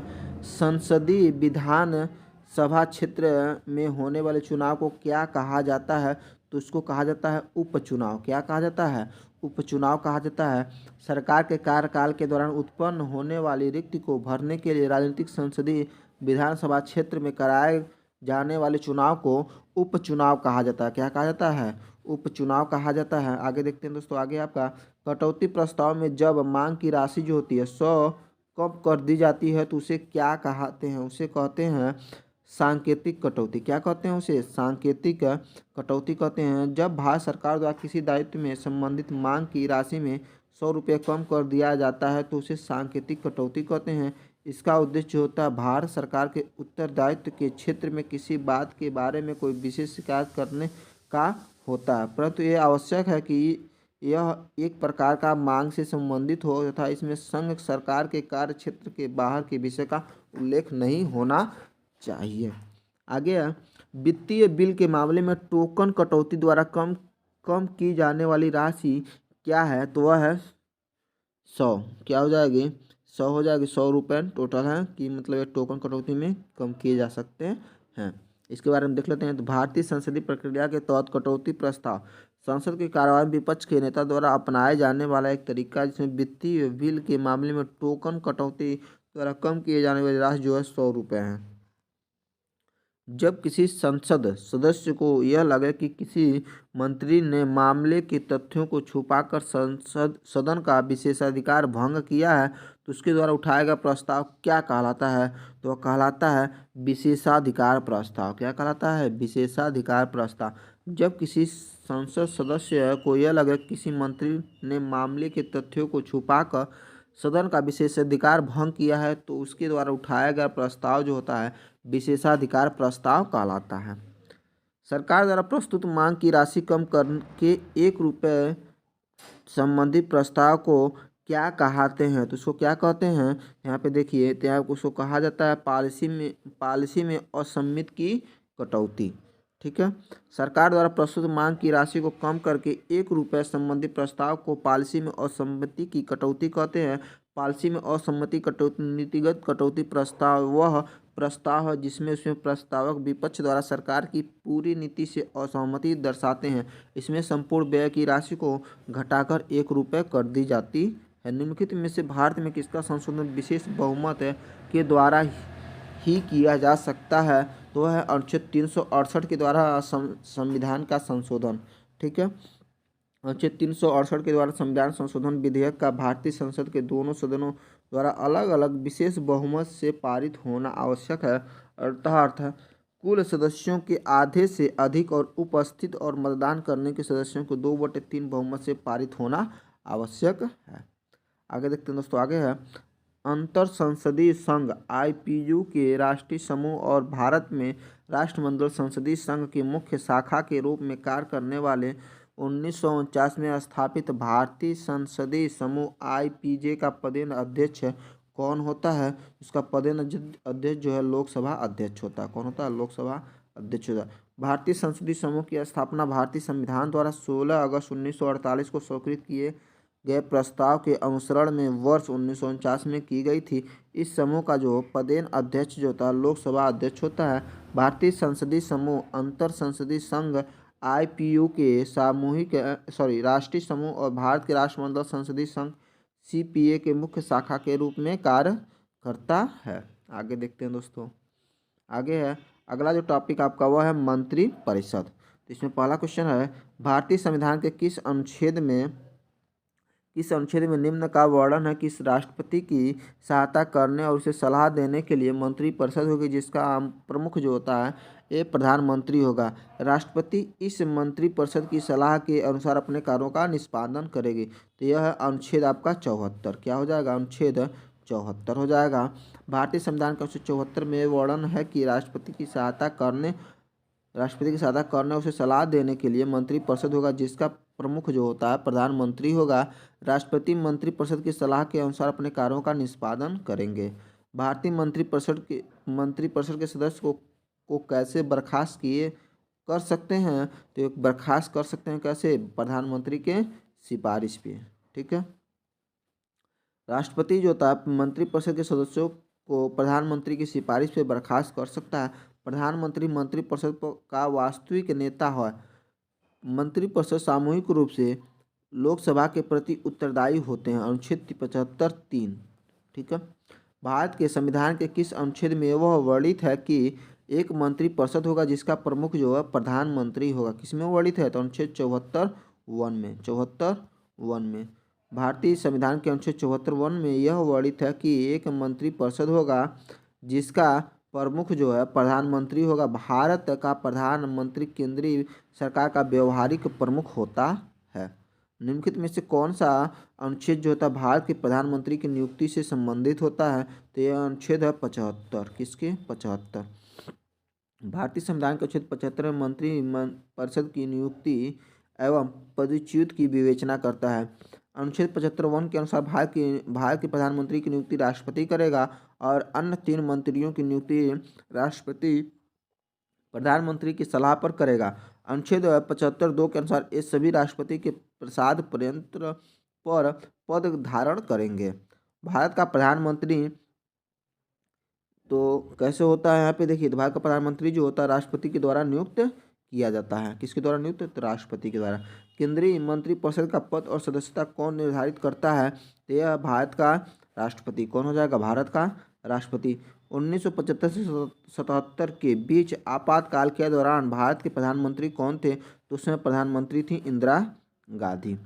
संसदीय विधान सभा क्षेत्र में होने वाले चुनाव को क्या कहा जाता है, तो उसको कहा जाता है उपचुनाव। क्या कहा जाता है, उपचुनाव कहा जाता है। सरकार के कार्यकाल के दौरान उत्पन्न होने वाली रिक्ति को भरने के लिए राजनीतिक संसदीय विधानसभा क्षेत्र में कराए जाने वाले चुनाव को उपचुनाव कहा जाता है। क्या कहा जाता है, उपचुनाव कहा जाता है। आगे देखते हैं दोस्तों, आगे आपका कटौती प्रस्ताव में जब मांग की राशि जो होती है 100 कम कर दी जाती है तो उसे क्या कहते हैं, उसे कहते हैं सांकेतिक कटौती। क्या कहते हैं, उसे सांकेतिक कटौती कहते हैं। जब भारत सरकार द्वारा किसी दायित्व में संबंधित मांग की राशि में 100 रुपये कम कर दिया जाता है तो उसे सांकेतिक कटौती कहते हैं। इसका उद्देश्य होता है भारत सरकार के उत्तरदायित्व के क्षेत्र में किसी बात के बारे में कोई विशेष शिकायत करने का होता है, परंतु यह आवश्यक है कि यह एक प्रकार का मांग से संबंधित हो तथा इसमें संघ सरकार के कार्य क्षेत्र के बाहर के विषय का उल्लेख नहीं होना चाहिए। आगे वित्तीय बिल के मामले में टोकन कटौती द्वारा कम की जाने वाली राशि क्या है, तो वह है 100। क्या हो जाएगी, 100 हो जाएगी। 100 रुपये टोटल है कि मतलब ये टोकन कटौती में कम किए जा सकते हैं। इसके बारे में देख लेते हैं। तो भारतीय संसदीय प्रक्रिया के तहत कटौती प्रस्ताव संसद की कार्यवाही विपक्ष के नेता द्वारा अपनाए जाने वाला एक तरीका है जिसमें वित्तीय बिल के मामले में टोकन कटौती द्वारा कम किए जाने वाली राशि जो है 100 रुपये है। जब किसी संसद सदस्य को यह लगे कि किसी मंत्री ने मामले के तथ्यों को छुपाकर सदन का विशेषाधिकार भंग किया है तो उसके द्वारा उठाया गया प्रस्ताव क्या कहलाता है, तो वह कहलाता है विशेषाधिकार प्रस्ताव। क्या कहलाता है, विशेषाधिकार प्रस्ताव। जब किसी संसद सदस्य को यह लगे किसी मंत्री ने मामले के तथ्यों को छुपाकर सदन का विशेषाधिकार भंग किया है तो उसके द्वारा उठाया गया प्रस्ताव जो होता है विशेषाधिकार प्रस्ताव कहलाता है। सरकार द्वारा प्रस्तुत मांग की राशि कम करके 1 रुपये संबंधित प्रस्ताव को क्या कहते हैं, तो उसको क्या कहते हैं, यहाँ पे देखिए तो यहाँ उसको कहा जाता है पॉलिसी में असम्मित की कटौती। ठीक है, सरकार द्वारा प्रस्तुत मांग की राशि को कम करके 1 रुपये संबंधित प्रस्ताव को पॉलिसी में असम्मति की कटौती कहते हैं। पॉलिसी में असम्मति कटौती नीतिगत कटौती प्रस्ताव वह प्रस्ताव है जिसमें उसमें प्रस्तावक विपक्ष द्वारा सरकार की पूरी नीति से असहमति दर्शाते हैं। इसमें संपूर्ण व्यय की राशि को घटाकर 1 रुपये कर दी जाती है। निम्नलिखित में से भारत में किसका संशोधन विशेष बहुमत के द्वारा ही किया जा सकता है, तो वह है अनुच्छेद 368 के द्वारा संविधान का संशोधन। ठीक है, अनुच्छेद 368 के द्वारा संविधान संशोधन विधेयक का भारतीय संसद के दोनों सदनों द्वारा अलग अलग विशेष बहुमत से पारित होना आवश्यक है। अर्थात कुल सदस्यों के आधे से अधिक और उपस्थित और मतदान करने के सदस्यों को 2/3 बहुमत से पारित होना आवश्यक है। आगे देखते हैं दोस्तों, आगे है अंतर संसदीय संघ IPU के राष्ट्रीय समूह और भारत में राष्ट्रमंडल संसदीय संघ की मुख्य शाखा के रूप में कार्य करने वाले 1949 में स्थापित भारतीय संसदीय समूह IPJ का पदेन अध्यक्ष कौन होता है, उसका पदेन अध्यक्ष जो है लोकसभा अध्यक्ष होता है। कौन होता है, लोकसभा अध्यक्ष होता है। भारतीय संसदीय समूह की स्थापना भारतीय संविधान द्वारा 16 अगस्त 1948 को स्वीकृत किए गए प्रस्ताव के अनुसरण में वर्ष 1949 में की गई थी। इस समूह का जो पदेन अध्यक्ष जो होता है लोकसभा अध्यक्ष होता है। भारतीय संसदीय समूह, अंतर संसदीय संघ IPU के राष्ट्रीय समूह और भारत के राष्ट्रमंडल संसदीय संघ CPA के मुख्य शाखा के रूप में कार्य करता है। आगे देखते हैं दोस्तों। आगे है अगला जो टॉपिक आपका वह है मंत्री परिषद। तो इसमें पहला क्वेश्चन है, भारतीय संविधान के किस अनुच्छेद में निम्न का वर्णन है कि राष्ट्रपति की सहायता करने और उसे सलाह देने के लिए मंत्री परिषद होगी, जिसका प्रमुख जो होता है ये प्रधानमंत्री होगा। राष्ट्रपति इस मंत्री परिषद की सलाह के अनुसार अपने कार्यों का निष्पादन करेगी। तो यह है अनुच्छेद आपका 74। क्या हो जाएगा? अनुच्छेद 74 हो जाएगा। भारतीय संविधान का अनुच्छेद 74 में वर्णन है कि राष्ट्रपति की सहायता करने उसे सलाह देने के लिए मंत्री परिषद होगा, जिसका प्रमुख जो होता है प्रधानमंत्री होगा। राष्ट्रपति मंत्री परिषद की सलाह के अनुसार अपने कार्यों का निष्पादन करेंगे। भारतीय मंत्री परिषद के सदस्य को कैसे बर्खास्त कर सकते हैं? तो बर्खास्त कर सकते हैं कैसे? प्रधानमंत्री के सिफारिश पे। ठीक है। राष्ट्रपति जो होता है मंत्री परिषद के सदस्यों को प्रधानमंत्री की सिफारिश पे बर्खास्त कर सकता है। प्रधानमंत्री मंत्री परिषद का वास्तविक नेता है। मंत्री परिषद सामूहिक रूप से लोकसभा के प्रति उत्तरदायी होते हैं। अनुच्छेद 75(3). ठीक है। भारत के संविधान के किस अनुच्छेद में वह वर्णित है कि एक मंत्री परिषद होगा जिसका प्रमुख जो है प्रधानमंत्री होगा? किसमें वर्णित है? तो अनुच्छेद 74(1) में। भारतीय संविधान के अनुच्छेद 74(1) में यह वर्णित है कि एक मंत्री परिषद होगा जिसका प्रमुख जो है प्रधानमंत्री होगा। भारत का प्रधानमंत्री केंद्रीय सरकार का व्यवहारिक प्रमुख होता है। निम्नलिखित में से कौन सा अनुच्छेद जो होता है भारत के प्रधानमंत्री की नियुक्ति से संबंधित होता है? तो यह अनुच्छेद है 75। किसके? 75। भारतीय संविधान के अनुच्छेद 75 में मंत्री परिषद की नियुक्ति एवं पदच्युत की विवेचना करता है। अनुच्छेद 75(1) के अनुसार भारत के प्रधानमंत्री की नियुक्ति राष्ट्रपति करेगा और अन्य 3 मंत्रियों की नियुक्ति राष्ट्रपति प्रधानमंत्री की सलाह पर करेगा। अनुच्छेद 75(2) के अनुसार ये सभी राष्ट्रपति के प्रसाद पर्यंत पर पद धारण करेंगे। भारत का प्रधानमंत्री तो कैसे होता है? यहाँ पे देखिए, भारत का प्रधानमंत्री जो होता है राष्ट्रपति के द्वारा नियुक्त किया जाता है। किसके द्वारा नियुक्त? तो राष्ट्रपति के द्वारा। केंद्रीय मंत्री परिषद का पद और सदस्यता कौन निर्धारित करता है? तो यह भारत का राष्ट्रपति। कौन हो जाएगा? भारत का राष्ट्रपति। 1975 से 77 के बीच आपातकाल के दौरान भारत के प्रधानमंत्री कौन थे? तो उसमें प्रधानमंत्री थी इंदिरा गांधी।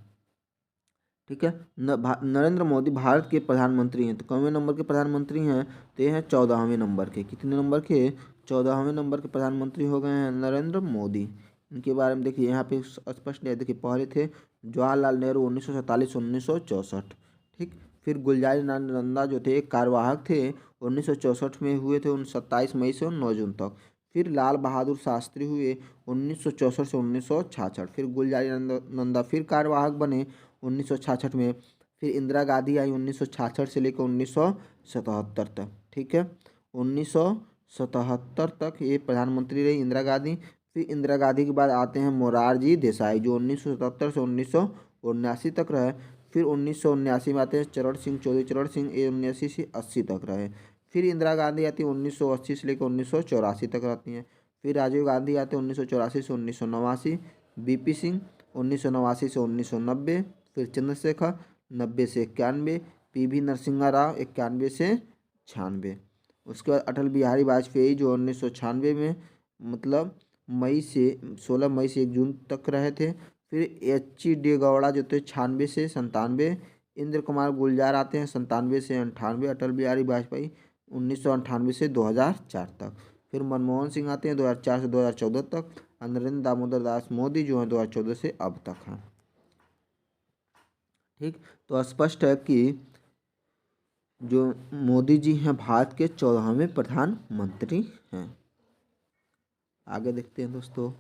ठीक है। नरेंद्र मोदी भारत के प्रधानमंत्री हैं। तो कौन नंबर के प्रधानमंत्री हैं? तो ये हैं 14वें नंबर के। कितने नंबर के? 14वें नंबर के प्रधानमंत्री हो गए हैं नरेंद्र मोदी। इनके बारे में देखिए यहाँ पे स्पष्ट है। देखिए, पहले थे जवाहरलाल नेहरू 1947-1964। ठीक। फिर गुलजारी लाल नंदा जो थे कार्यवाहक थे 1964 में हुए थे 27 मई से 9 जून तक। फिर लाल बहादुर शास्त्री हुए 1964 से 1966। फिर गुलजारी नंदा फिर कार्यवाहक बने 1966 में। फिर इंदिरा गांधी आई 1966 से लेकर 1977 तक। ठीक है। 1977 तक ये प्रधानमंत्री रही इंदिरा गांधी। फिर इंदिरा गांधी के बाद आते हैं मोरारजी देसाई जो 1977 से 1979 तक रहे। फिर 1979 में आते हैं चरण सिंह चौधरी। चरण सिंह 79 से 80 तक रहे। फिर इंदिरा गांधी आती है 1980 से लेकर 1984 तक रहती हैं। फिर राजीव गांधी आते हैं 1984 से 1989। बीपी सिंह 1989 से 1990। फिर चंद्रशेखर 90 से 91। PV नरसिम्हा राव 91 से 96। उसके बाद अटल बिहारी वाजपेयी जो 1996 में मतलब 16 मई से 1 जून तक रहे थे। फिर H.G. देवेगौड़ा जो थे 96 से 97। इंद्र कुमार गुलजार आते हैं 97 से 98। अटल बिहारी वाजपेयी 1998 से 2004 तक। फिर मनमोहन सिंह आते हैं 2004 से 2014 तक। नरेंद्र दामोदर दास मोदी जो हैं 2014 से अब तक हैं। ठीक। तो स्पष्ट है कि जो मोदी जी हैं भारत के 14वें प्रधानमंत्री हैं। आगे देखते हैं दोस्तों।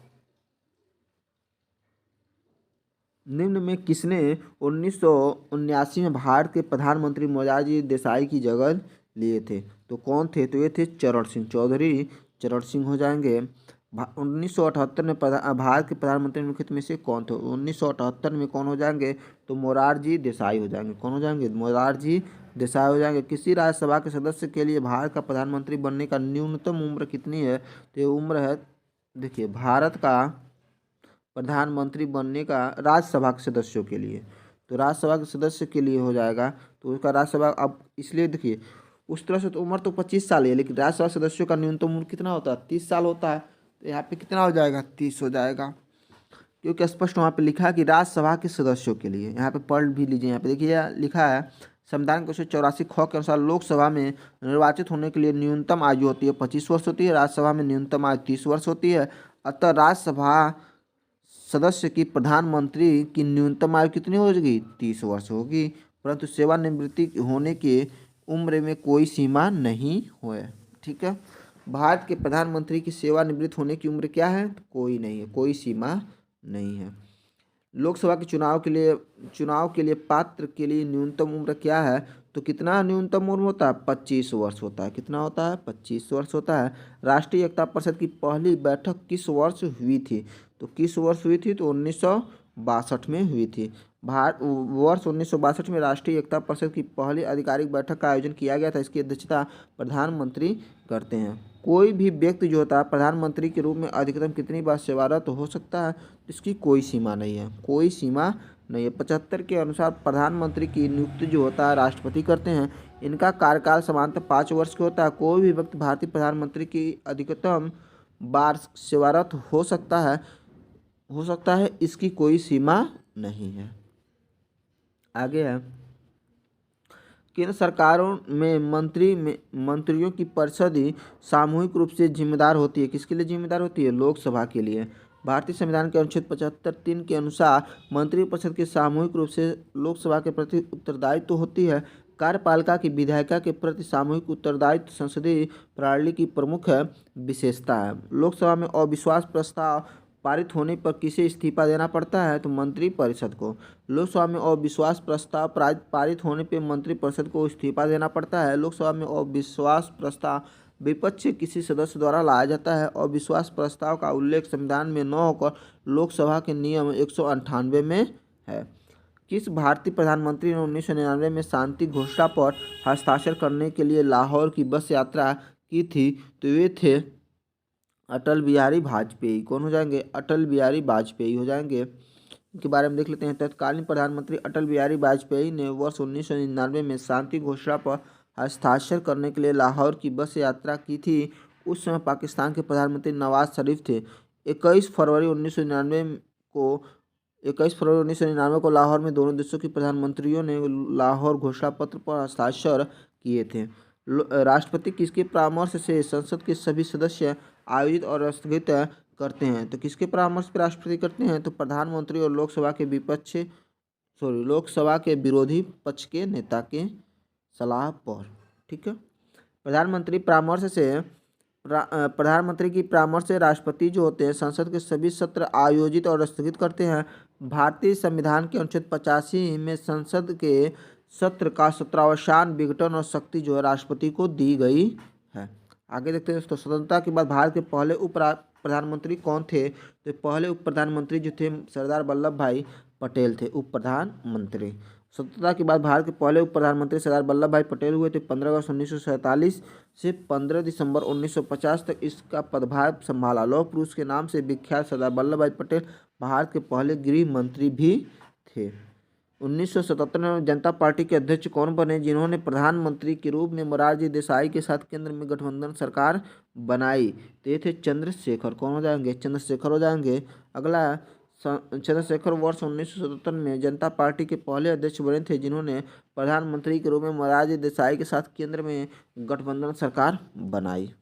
निम्न में किसने 1979 में भारत के प्रधानमंत्री मोरारजी देसाई की जगह लिए थे? तो कौन थे? तो ये थे चरण सिंह। चौधरी चरण सिंह हो जाएंगे। 1978 में भारत के प्रधानमंत्री निम्नलिखित में से कौन थे? 1978 में कौन हो जाएंगे? तो मोरारजी देसाई हो जाएंगे। कौन हो जाएंगे? मोरारजी देसाई हो जाएंगे। किसी राज्यसभा के सदस्य के लिए भारत का प्रधानमंत्री बनने का न्यूनतम उम्र कितनी है? तो ये उम्र है, देखिए, भारत का प्रधानमंत्री बनने का राज्यसभा के सदस्यों के लिए, तो राज्यसभा के सदस्य के लिए हो जाएगा, तो उसका राज्यसभा अब इसलिए देखिए उस तरह से तो उम्र तो 25 साल है, लेकिन राज्यसभा सदस्यों का न्यूनतम उम्र कितना होता है? 30 साल होता है। तो यहाँ पे कितना हो जाएगा? 30 हो जाएगा, क्योंकि स्पष्ट वहाँ पे लिखा है कि राज्यसभा के सदस्यों के लिए। यहाँ पे पढ़ भी लीजिए, यहाँ पे देखिए लिखा है संविधान के 84 ख के अनुसार लोकसभा में निर्वाचित होने के लिए न्यूनतम आयु होती है 25 वर्ष होती है, राज्यसभा में न्यूनतम आयु 30 वर्ष होती है। अतः राज्यसभा सदस्य की प्रधानमंत्री की न्यूनतम आयु कितनी होगी? 30 वर्ष होगी, परंतु सेवानिवृत्ति होने के उम्र में कोई सीमा नहीं है। ठीक है, भारत के प्रधानमंत्री की सेवानिवृत्त होने की उम्र क्या है? तो कोई नहीं है, कोई सीमा नहीं है। लोकसभा के चुनाव के लिए पात्र के लिए न्यूनतम उम्र क्या है? तो कितना न्यूनतम उम्र होता है? 25 वर्ष होता है। कितना होता है? 25 वर्ष होता है। राष्ट्रीय एकता परिषद की पहली बैठक किस वर्ष हुई थी? तो किस वर्ष हुई थी? तो 1962 में हुई थी। वर्ष 1962 में राष्ट्रीय एकता परिषद की पहली आधिकारिक बैठक का आयोजन किया गया था। इसकी अध्यक्षता प्रधानमंत्री करते हैं। कोई भी व्यक्ति जो होता है प्रधानमंत्री के रूप में अधिकतम कितनी बार सेवारत हो सकता है? इसकी कोई सीमा नहीं है, कोई सीमा नहीं है। 75 के अनुसार प्रधानमंत्री की नियुक्ति जो होता है राष्ट्रपति करते हैं। इनका कार्यकाल सामान्यतः 5 वर्ष का होता है। कोई भी व्यक्ति भारतीय प्रधानमंत्री की अधिकतम बार सेवारत हो सकता है, इसकी कोई सीमा नहीं है। आगे है, केंद्र सरकारों में मंत्रियों की परिषद ही सामूहिक रूप से जिम्मेदार होती है। किसके लिए जिम्मेदार होती है? लोकसभा के लिए। भारतीय संविधान के अनुच्छेद 75(3) के अनुसार मंत्रिपरिषद की सामूहिक रूप से लोकसभा के प्रति उत्तरदायित्व होती है। कार्यपालिका की विधायिका के प्रति सामूहिक उत्तरदायित्व संसदीय प्रणाली की प्रमुख विशेषता है। लोकसभा में अविश्वास प्रस्ताव पारित होने पर किसे इस्तीफा देना पड़ता है? तो मंत्रिपरिषद को। लोकसभा में अविश्वास प्रस्ताव पारित होने पर मंत्रिपरिषद को इस्तीफा देना पड़ता है। लोकसभा में अविश्वास प्रस्ताव विपक्ष के किसी सदस्य द्वारा लाया जाता है। अविश्वास प्रस्ताव का उल्लेख संविधान में न होकर लोकसभा के नियम 198 में है। किस भारतीय प्रधानमंत्री ने 1999 में शांति घोषणा पर हस्ताक्षर करने के लिए लाहौर की बस यात्रा की थी? तो वे थे अटल बिहारी वाजपेयी। कौन हो जाएंगे? अटल बिहारी वाजपेयी हो जाएंगे। इनके बारे में देख लेते हैं। तत्कालीन प्रधानमंत्री अटल बिहारी वाजपेयी ने वर्ष 1999 में शांति घोषणा पर हस्ताक्षर करने के लिए लाहौर की बस यात्रा की थी। उस समय पाकिस्तान के प्रधानमंत्री नवाज शरीफ थे। 21 फरवरी 1999 को लाहौर में दोनों देशों के प्रधानमंत्रियों ने लाहौर घोषणा पत्र पर हस्ताक्षर किए थे। राष्ट्रपति किसके परामर्श से संसद के सभी सदस्य आयोजित और स्थगित करते हैं? तो किसके परामर्श पर राष्ट्रपति करते हैं? तो प्रधानमंत्री और लोकसभा के विरोधी पक्ष के नेता के सलाह पर। ठीक है, प्रधानमंत्री की परामर्श से राष्ट्रपति जो होते हैं संसद के सभी सत्र आयोजित और स्थगित करते हैं। भारतीय संविधान के अनुच्छेद 85 में संसद के सत्र का सत्रावसान विघटन और शक्ति जो है राष्ट्रपति को दी गई है। आगे देखते हैं दोस्तों, स्वतंत्रता के बाद भारत के पहले उप प्रधानमंत्री कौन थे? तो पहले उप प्रधानमंत्री जो थे सरदार वल्लभ भाई पटेल थे, उप प्रधानमंत्री। स्वतंत्रता के बाद भारत के पहले उप प्रधानमंत्री सरदार वल्लभ भाई पटेल हुए थे। 15 अगस्त 1947 से 15 दिसंबर 1950 तक इसका पदभार संभाला। लौह पुरुष के नाम से विख्यात सरदार वल्लभ भाई पटेल भारत के पहले गृह मंत्री भी थे। 1977 में जनता पार्टी के अध्यक्ष कौन बने जिन्होंने प्रधानमंत्री के रूप में मोरारजी देसाई के साथ केंद्र में गठबंधन सरकार बनाई? तो ये थे चंद्रशेखर। कौन हो जाएंगे? चंद्रशेखर हो जाएंगे। अगला, चंद्रशेखर वर्ष 1977 में जनता पार्टी के पहले अध्यक्ष बने थे जिन्होंने प्रधानमंत्री के रूप में मोरारजी देसाई के साथ केंद्र में गठबंधन सरकार बनाई।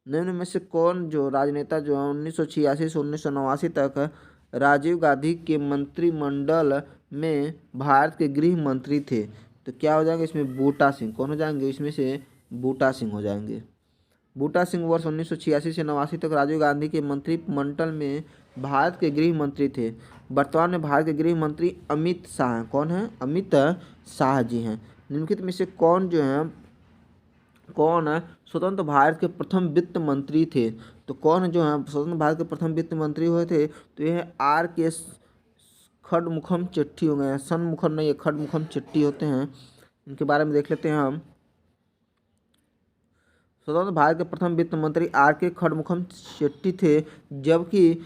निम्न में से कौन जो राजनेता जो 1986 से 1989 तक राजीव गांधी के मंत्रिमंडल में भारत के गृह मंत्री थे? तो क्या हो जाएंगे इसमें? बूटा सिंह। कौन हो जाएंगे इसमें से? बूटा सिंह हो जाएंगे। बूटा सिंह वर्ष 1986 से 89 तक राजीव गांधी के मंत्रिमंडल में भारत के गृह मंत्री थे। वर्तमान में भारत के गृह मंत्री अमित शाह हैं। कौन है? अमित शाह जी हैं। निम्नलिखित में से कौन जो है कौन है स्वतंत्र भारत के प्रथम वित्त मंत्री थे? तो कौन जो है स्वतंत्र भारत के प्रथम वित्त मंत्री हुए थे? तो ये आर के खडमुखम चेट्टी हो गए हैं, सनमुखम नहीं, ये खडमुखम चेट्टी होते हैं। इनके बारे में देख लेते हैं हम। स्वतंत्र भारत के प्रथम वित्त मंत्री आर के खडमुखम चेट्टी थे, जबकि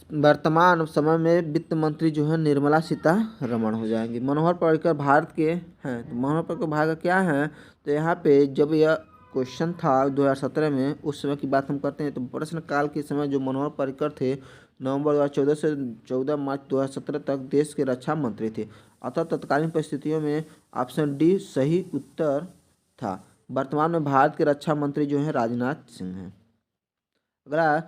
वर्तमान समय में वित्त मंत्री जो है निर्मला सीतारमण हो जाएंगी। मनोहर पर्रिकर भारत के हैं, तो मनोहर पर्रिकर भारत का क्या है? तो यहाँ पे जब यह क्वेश्चन था 2017 में, उस समय की बात हम करते हैं, तो प्रश्नकाल के समय जो मनोहर पर्रिकर थे नवंबर 2014 से 14 मार्च 2017 तक देश के रक्षा मंत्री थे। अतः तत्कालीन परिस्थितियों में ऑप्शन डी सही उत्तर था। वर्तमान में भारत के रक्षा मंत्री जो हैं राजनाथ सिंह हैं। अगला,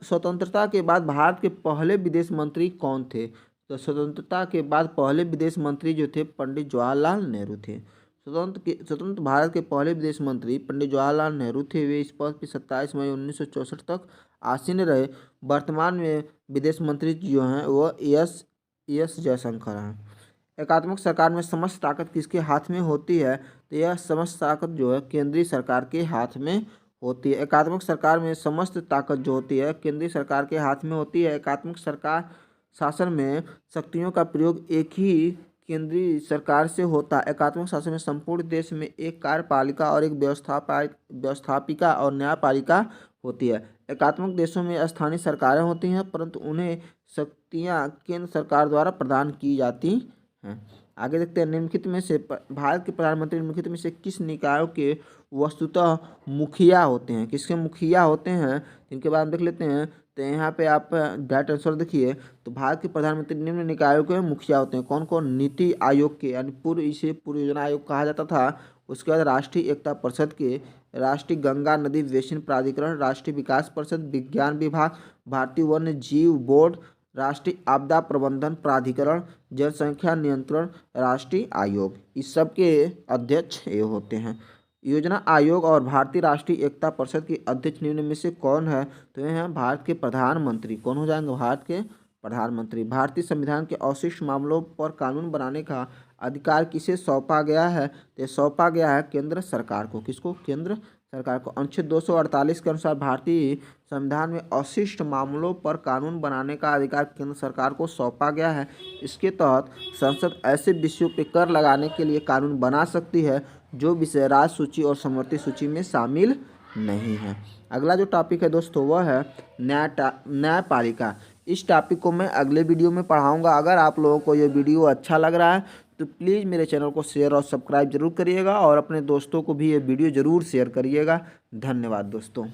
स्वतंत्रता के बाद भारत के पहले विदेश मंत्री कौन थे? तो स्वतंत्रता के बाद पहले विदेश मंत्री जो थे पंडित जवाहरलाल नेहरू थे। स्वतंत्र भारत के पहले विदेश मंत्री पंडित जवाहरलाल नेहरू थे। वे इस पद पर 27 मई 1964 तक आसीन रहे। वर्तमान में विदेश मंत्री जो हैं वो एस जयशंकर हैं। एकात्मक सरकार में समस्त ताकत किसके हाथ में होती है? तो यह समस्त ताकत जो है केंद्रीय सरकार के हाथ में होती है। एकात्मक सरकार में समस्त ताकत जो होती है केंद्रीय सरकार के हाथ में होती है। एकात्मक सरकार शासन में शक्तियों का प्रयोग एक ही केंद्रीय सरकार से होता है। एकात्मक शासन में संपूर्ण देश में एक कार्यपालिका और एक व्यवस्थापिका और न्यायपालिका होती है। एकात्मक देशों में स्थानीय सरकारें होती हैं, परंतु उन्हें शक्तियाँ केंद्र सरकार द्वारा प्रदान की जाती हैं। आगे देखते हैं, निम्नलिखित में से भारत के प्रधानमंत्री निम्नलिखित में से किस निकायों के वस्तुतः मुखिया होते हैं? किसके मुखिया होते हैं इनके बारे में देख लेते हैं। तो यहाँ पे आप डायरेक्ट आंसर देखिए, तो भारत के प्रधानमंत्री निम्न निकायों के मुखिया होते हैं। कौन कौन? नीति आयोग के, यानी इसे पूर्व योजना आयोग कहा जाता था। उसके बाद राष्ट्रीय एकता परिषद के, राष्ट्रीय गंगा नदी बेसिन प्राधिकरण, राष्ट्रीय विकास परिषद, विज्ञान विभाग, भारतीय वन्य जीव बोर्ड, राष्ट्रीय आपदा प्रबंधन प्राधिकरण, जनसंख्या नियंत्रण राष्ट्रीय आयोग। इस सब के अध्यक्ष ये होते हैं। योजना आयोग और भारतीय राष्ट्रीय एकता परिषद के अध्यक्ष निम्न में से कौन है? तो ये हैं भारत के प्रधानमंत्री। कौन हो जाएंगे? भारत के प्रधानमंत्री। भारतीय संविधान के अवशिष्ट मामलों पर कानून बनाने का अधिकार किसे सौंपा गया है? तो सौंपा गया है केंद्र सरकार को। किसको? केंद्र सरकार को। अनुच्छेद 248 के अनुसार भारतीय संविधान में अवशिष्ट मामलों पर कानून बनाने का अधिकार केंद्र सरकार को सौंपा गया है। इसके तहत संसद ऐसे विषयों पर कर लगाने के लिए कानून बना सकती है जो विषय राज्य सूची और समवर्ती सूची में शामिल नहीं है। अगला जो टॉपिक है दोस्तों वह है न्यायपालिका। इस टॉपिक को मैं अगले वीडियो में पढ़ाऊंगा। अगर आप लोगों को ये वीडियो अच्छा लग रहा है तो प्लीज़ मेरे चैनल को शेयर और सब्सक्राइब जरूर करिएगा और अपने दोस्तों को भी ये वीडियो ज़रूर शेयर करिएगा। धन्यवाद दोस्तों।